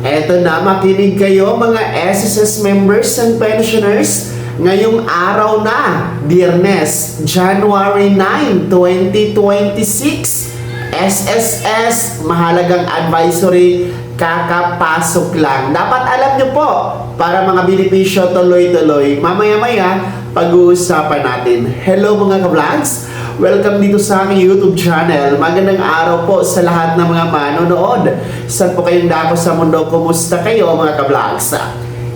Eto na, makinig kayo mga SSS members and pensioners. Ngayong araw na, Biyernes, January 9, 2026, SSS, mahalagang advisory, kakapasok lang. Dapat alam nyo po, para mga benepisyo tuloy-tuloy, mamaya-maya, pag-uusapan natin. Hello mga ka-vlogs! Welcome dito sa aking YouTube channel. Magandang araw po sa lahat ng mga manonood. Saan po kayong dako sa mundo? Kumusta kayo mga ka-vlogs?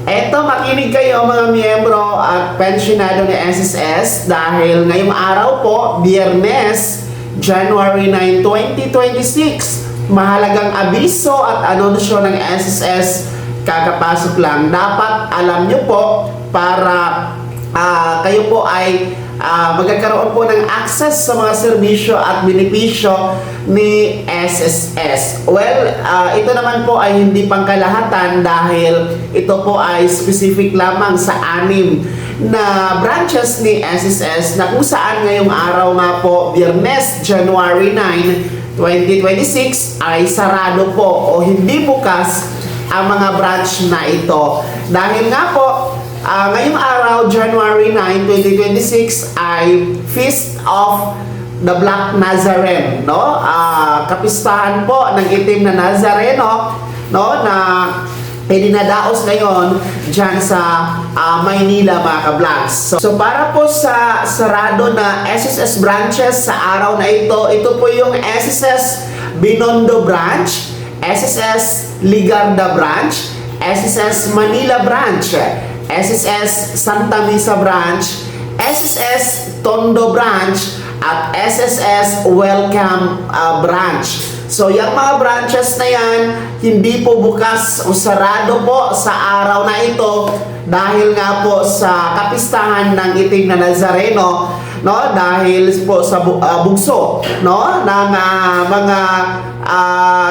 Eto, makinig kayo mga miyembro at pensionado ni SSS dahil ngayong araw po, Biyernes, January 9, 2026, mahalagang abiso at anunsyo ng SSS kakapasok lang. Dapat alam nyo po para kayo po ay magkakaroon po ng access sa mga serbisyo at benepisyo ni SSS. Well, ito naman po ay hindi pangkalahatan dahil ito po ay specific lamang sa 6 na branches ni SSS na kung saan ngayong araw nga po, Biyernes, January 9, 2026 ay sarado po o hindi bukas ang mga branch na ito. Dahil nga po, ngayong araw, January 9, 2026 ay Feast of the Black Nazarene, no? Kapistahan po ng itim na Nazareno, no? Na dinadaos ngayon dyan sa Maynila mga ka-vlogs. So para po sa sarado na SSS branches sa araw na ito po yung SSS Binondo branch, SSS Ligarda branch, SSS Manila branch, SSS Santa Mesa branch, SSS Tondo branch, at SSS Welcome branch. So yung mga branches na yan, hindi po bukas o sarado po sa araw na ito dahil nga po sa kapistahan ng itim na Nazareno, no? Dahil po sa bugso, no? Ng mga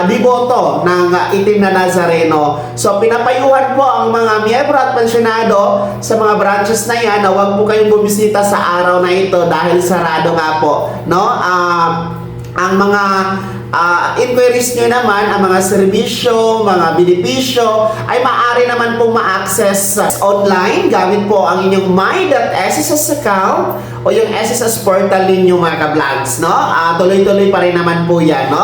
diboto ng itim na Nazareno. So pinapayuhan po ang mga miyembro at pensionado sa mga branches na yan na huwag po kayong bumisita sa araw na ito dahil sarado nga po, no? Ang mga inquiries nyo naman, ang mga serbisyo, mga benepisyo ay maaari naman pong ma-access online gamit po ang inyong my.sss account o yung SSS portal ninyo mga ka-vlogs, no? Tuloy-tuloy pa rin naman po yan, no?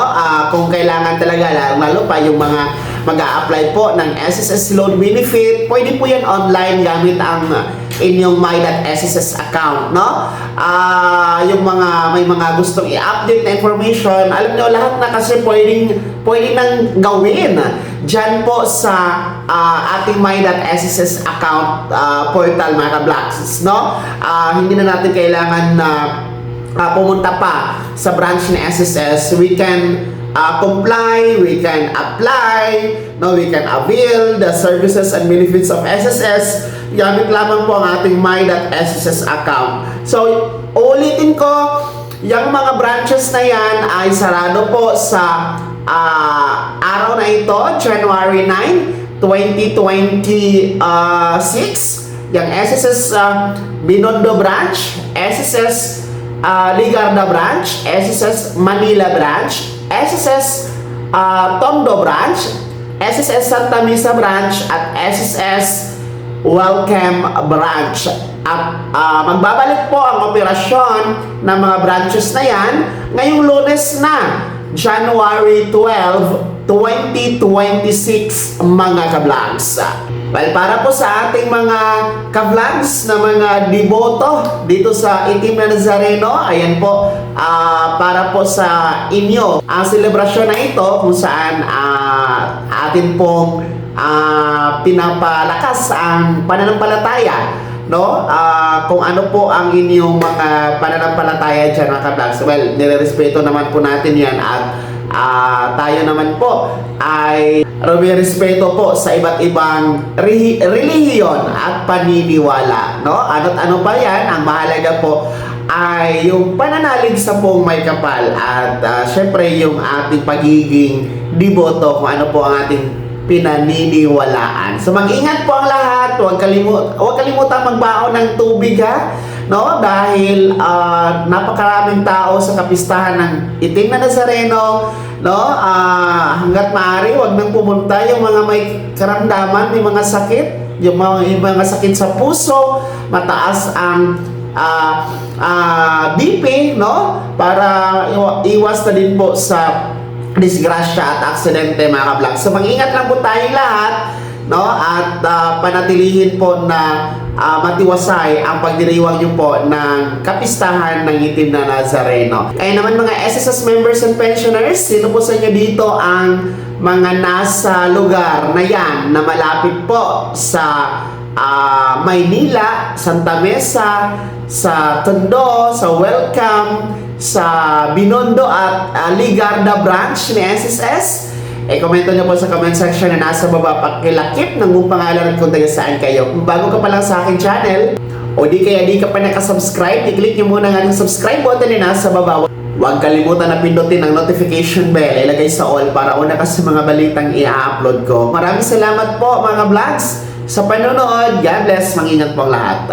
Kung kailangan talaga, lalo pa yung mga mag-a-apply po ng SSS loan benefit, pwede po yan online gamit ang inyong my.sss account, no? Yung may mga gustong i-update na information, alam nyo, lahat na kasi pwedeng nang gawin dyan po sa ating my.sss account portal mga ka-vlogs, no? Hindi na natin kailangan na pumunta pa sa branch ni SSS. We can comply, we can apply, no, we can avail the services and benefits of SSS gamit lamang po ang ating my.sss account. So, ulitin ko, yung mga branches na yan ay sarado po sa araw na ito, January 9, 2026. Yung SSS Binondo branch, SSS Ligarda branch, SSS Manila branch, SSS Tondo branch, SSS Santa Mesa branch, at SSS Welcome branch. At magbabalik po ang operasyon ng mga branches na yan ngayong Lunes na, January 12, 2026 mga ka-vlogs. Well, para po sa ating mga ka-vlogs na mga diboto dito sa itim na Nazareno, ayan po, para po sa inyo ang selebrasyon na ito kung saan atin pong pinapalakas ang pananampalataya, no? Kung ano po ang inyong mga pananampalataya dyan mga ka-vlogs. Well, nirerespeto naman po natin yan at tayo naman po ay respeto po sa iba't ibang relihiyon at paniniwala, no? Ano't ano pa yan, ang mahalaga po ay yung pananalig sa pong may kapal at syempre yung ating pagiging diboto kung ano po ang ating pinaniniwalaan. So mag-ingat po ang lahat, huwag kalimutang magbaon ng tubig ha, no? Dahil napakaraming tao sa kapistahan ng itim na Nazareno no? Hanggat maaari, wag nang pumunta yung mga may karamdaman, may mga sakit, yung mga sakit sa puso, mataas ang BP, no? Para iwas na din po sa disgrasya at aksidente, mga ka-vlog. So mag-ingat lang po tayong lahat, no? At panatilihin po na matiwasay ang pagdiriwang nyo po ng kapistahan ng itim na Nazareno. Kaya naman mga SSS members and pensioners, sino po sa inyo dito ang mga nasa lugar na yan na malapit po sa Maynila, Santa Mesa, sa Tondo, sa Welcome, sa Binondo at Ligarda branch ni SSS? Komento nyo po sa comment section na nasa baba, pakilakip ng mong pangalan at kung taga saan kayo. Kung bago ka pa lang sa aking channel, o di ka pa nakasubscribe, i-click nyo muna nga ng subscribe button na nasa baba. Huwag kalimutan na pindutin ang notification bell, ilagay sa all para una ka sa mga balitang i-upload ko. Maraming salamat po mga vlogs sa panonood. God bless, mag-ingat po ang lahat.